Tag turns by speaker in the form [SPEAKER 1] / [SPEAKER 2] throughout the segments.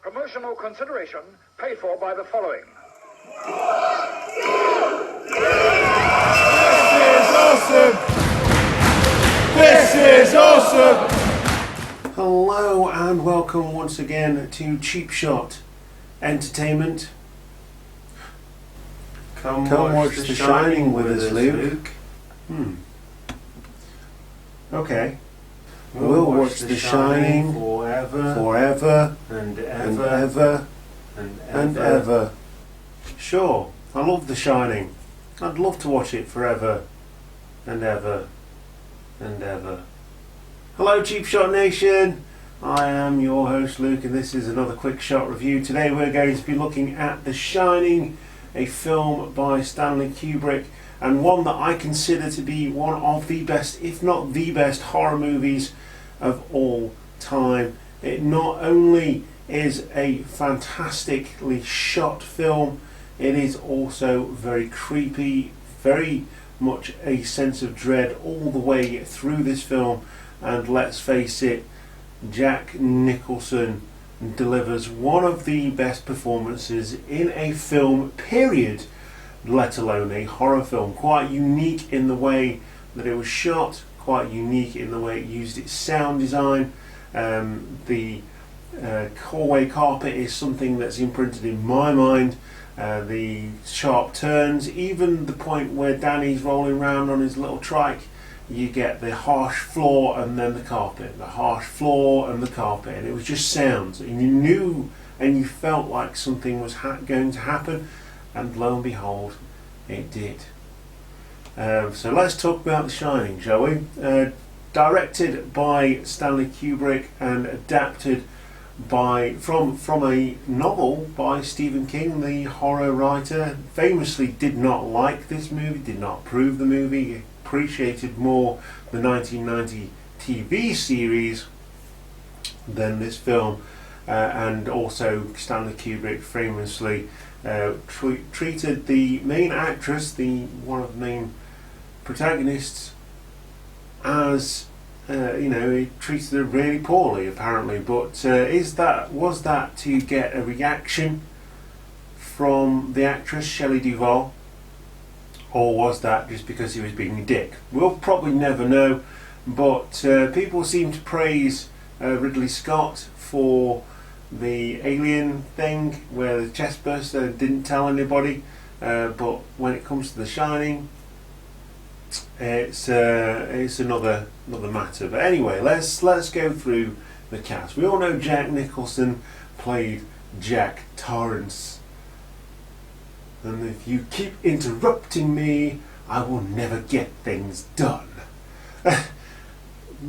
[SPEAKER 1] Promotional consideration paid for by the following.
[SPEAKER 2] This is awesome! Hello and welcome once again to Cheap Shot Entertainment. Come watch The Shining with us, Luke. Okay. We'll watch The Shining forever and ever and ever. Sure, I love The Shining. I'd love to watch it forever and ever and ever. Hello Cheap Shot Nation, I am your host Luke and this is another quick shot review. Today we're going to be looking at The Shining, a film by Stanley Kubrick and one that I consider to be one of the best, if not the best, horror movies of all time. It not only is a fantastically shot film, it is also very creepy, very much a sense of dread all the way through this film, and let's face it, Jack Nicholson delivers one of the best performances in a film, period, let alone a horror film. Quite unique in the way that it was shot, quite unique in the way it used its sound design. The hallway carpet is something that's imprinted in my mind. The sharp turns, even the point where Danny's rolling around on his little trike, you get the harsh floor and then the carpet, the harsh floor and the carpet, and it was just sounds, and you knew and you felt like something was going to happen, and lo and behold, it did. So let's talk about The Shining, shall we? Directed by Stanley Kubrick and adapted from a novel by Stephen King, the horror writer. Famously did not like this movie, did not approve the movie, appreciated more the 1990 TV series than this film, and also Stanley Kubrick famously treated the main actress, one of the main protagonists, as he treated her really poorly apparently. But was that to get a reaction from the actress Shelley Duvall, or was that just because he was being a dick? We'll probably never know, but people seem to praise Ridley Scott for the alien thing where the chest burst and didn't tell anybody, but when it comes to The Shining, it's another matter. But anyway, let's go through the cast. We all know Jack Nicholson played Jack Torrance, and if you keep interrupting me, I will never get things done.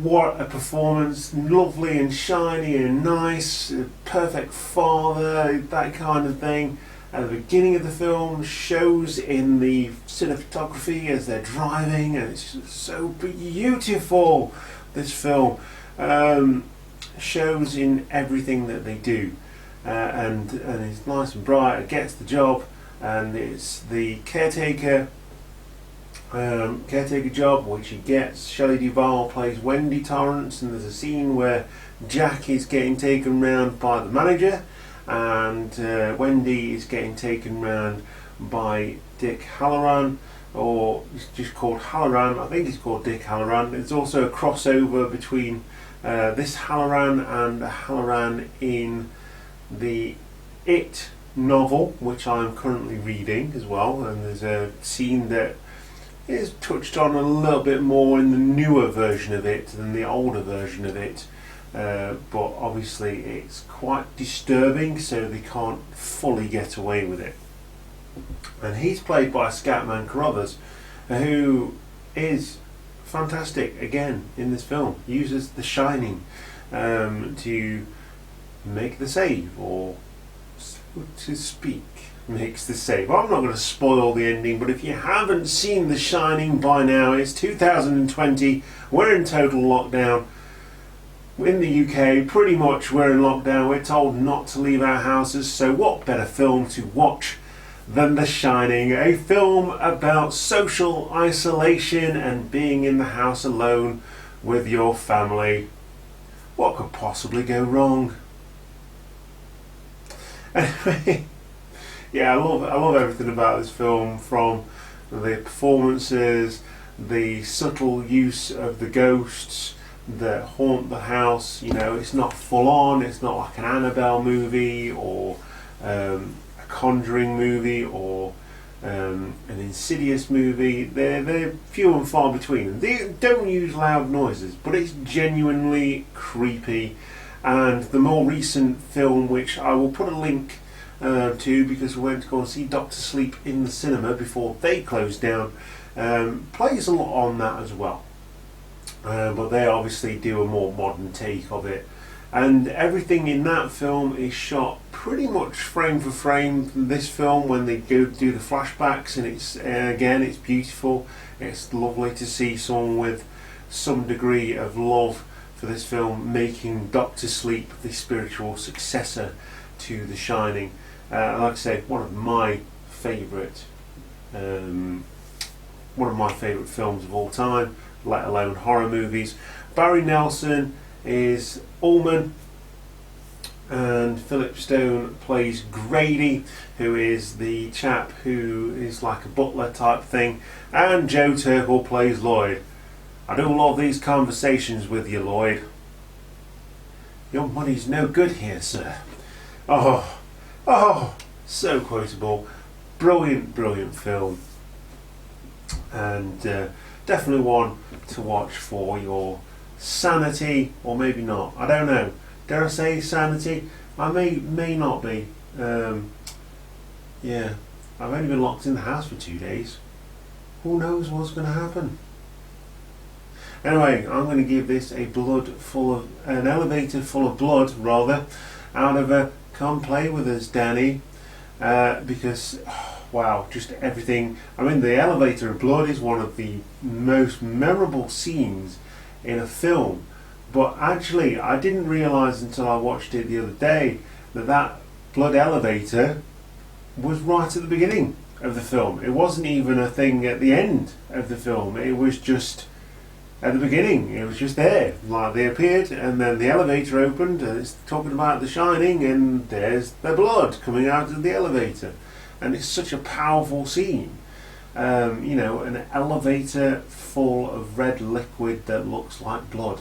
[SPEAKER 2] What a performance, lovely and shiny and nice, perfect father, that kind of thing. At the beginning of the film, shows in the cinematography as they're driving, and it's just so beautiful, this film. Shows in everything that they do, and it's nice and bright, it gets the job, and it's the caretaker job which he gets. Shelley Duvall plays Wendy Torrance, and there's a scene where Jack is getting taken round by the manager, and Wendy is getting taken round by Dick Halloran, or it's just called Halloran. I think it's called Dick Halloran. There's also a crossover between this Halloran and a Halloran in the It novel, which I'm currently reading as well, and there's a scene that is touched on a little bit more in the newer version of it than the older version of it, but obviously it's quite disturbing, so they can't fully get away with it. And he's played by Scatman Carruthers, who is fantastic again in this film. Uses The Shining to make the save, or so to speak, makes the save. I'm not going to spoil the ending, but if you haven't seen The Shining by now, it's 2020, we're in total lockdown. In the UK, pretty much we're in lockdown, we're told not to leave our houses, so what better film to watch than The Shining, a film about social isolation and being in the house alone with your family. What could possibly go wrong? Anyway, yeah, I love everything about this film, from the performances, the subtle use of the ghosts that haunt the house. You know, it's not full on. It's not like an Annabelle movie or a Conjuring movie or an Insidious movie. They're few and far between. They don't use loud noises, but it's genuinely creepy. And the more recent film, which I will put a link to, because we went to go and see Doctor Sleep in the cinema before they closed down, plays a lot on that as well. But they obviously do a more modern take of it. And everything in that film is shot pretty much frame for frame from this film when they go do the flashbacks, and it's again, it's beautiful. It's lovely to see someone with some degree of love for this film making Doctor Sleep the spiritual successor to The Shining. Like I say, one of my favourite films of all time, let alone horror movies. Barry Nelson is Ullman, and Philip Stone plays Grady, who is the chap who is like a butler type thing, and Joe Turkel plays Lloyd. I do love these conversations with you, Lloyd. Your money's no good here, sir. Oh, so quotable. Brilliant film. And definitely one to watch for your sanity, or maybe not. I don't know. Dare I say sanity? I may not be. Yeah, I've only been locked in the house for 2 days. Who knows what's going to happen? Anyway, I'm going to give this an elevator full of blood, rather, out of a come play with us, Danny, because wow, just everything. I mean, the elevator of blood is one of the most memorable scenes in a film, but actually I didn't realise until I watched it the other day that blood elevator was right at the beginning of the film. It wasn't even a thing at the end of the film. It was just at the beginning. It was just there. Like, they appeared, and then the elevator opened, and it's talking about The Shining, and there's the blood coming out of the elevator. And it's such a powerful scene. You know, an elevator full of red liquid that looks like blood.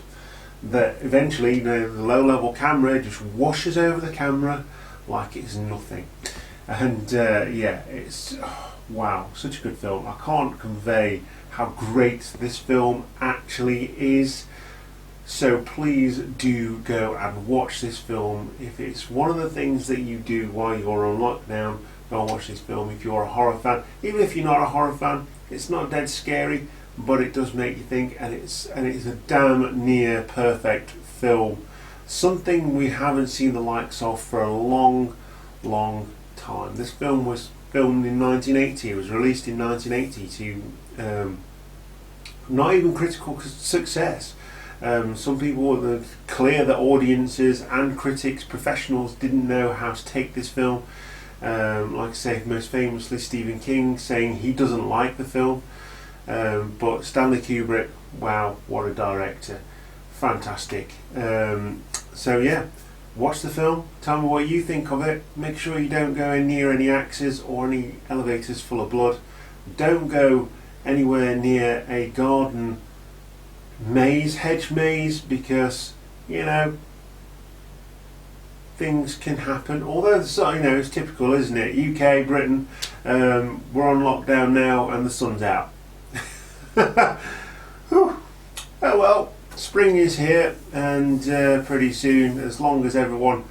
[SPEAKER 2] That eventually, you know, the low-level camera just washes over the camera like it's nothing. And yeah, it's wow, such a good film. I can't convey how great this film actually is. So please do go and watch this film. If it's one of the things that you do while you're on lockdown, go and watch this film. If you're a horror fan, even if you're not a horror fan, it's not dead scary, but it does make you think, and it's a damn near perfect film. Something we haven't seen the likes of for a long time. This film was filmed in 1980. It was released in 1980 to not even critical success. Some people were clear that audiences and critics, professionals, didn't know how to take this film. Like I say, most famously Stephen King saying he doesn't like the film. But Stanley Kubrick, wow, what a director. Fantastic. So yeah, watch the film, tell me what you think of it. Make sure you don't go near any axes or any elevators full of blood. Don't go anywhere near a garden maze, hedge maze, because, you know, things can happen. Although, you know, it's typical, isn't it? UK, Britain, we're on lockdown now and the sun's out. Oh well, spring is here, and pretty soon, as long as everyone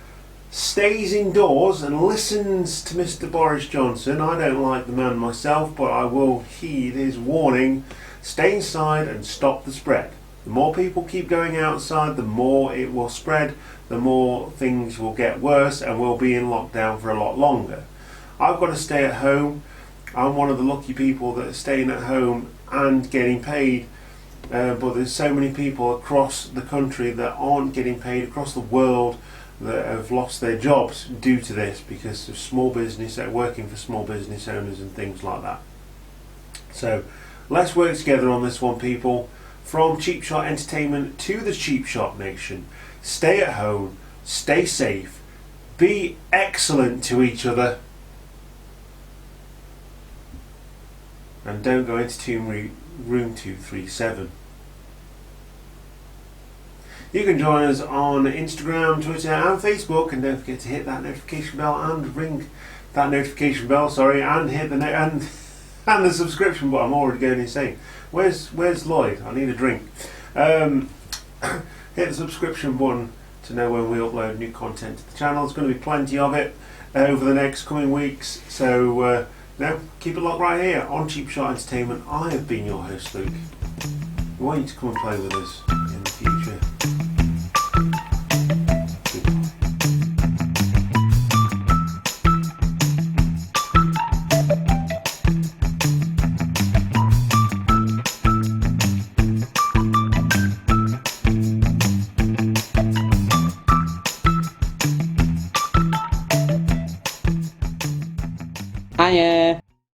[SPEAKER 2] stays indoors and listens to Mr. Boris Johnson. I don't like the man myself, but I will heed his warning. Stay inside and stop the spread. The more people keep going outside, the more it will spread, the more things will get worse, and we'll be in lockdown for a lot longer. I've got to stay at home. I'm one of the lucky people that are staying at home and getting paid, but there's so many people across the country that aren't getting paid, across the world, that have lost their jobs due to this, because of small business, working for small business owners and things like that. So let's work together on this one, people. From Cheap Shot Entertainment to the Cheap Shot Nation, stay at home, stay safe, Be excellent to each other. And don't go into room 237. You can join us on Instagram, Twitter and Facebook, and don't forget to hit that notification bell and ring that notification bell, and hit the and the subscription button. I'm already going insane. Where's Lloyd? I need a drink. Hit the subscription button to know when we upload new content to the channel. There's going to be plenty of it over the next coming weeks, so now keep it locked right here on Cheap Shot Entertainment. I have been your host, Luke. We want you to come and play with us in the future.
[SPEAKER 3] Hiya.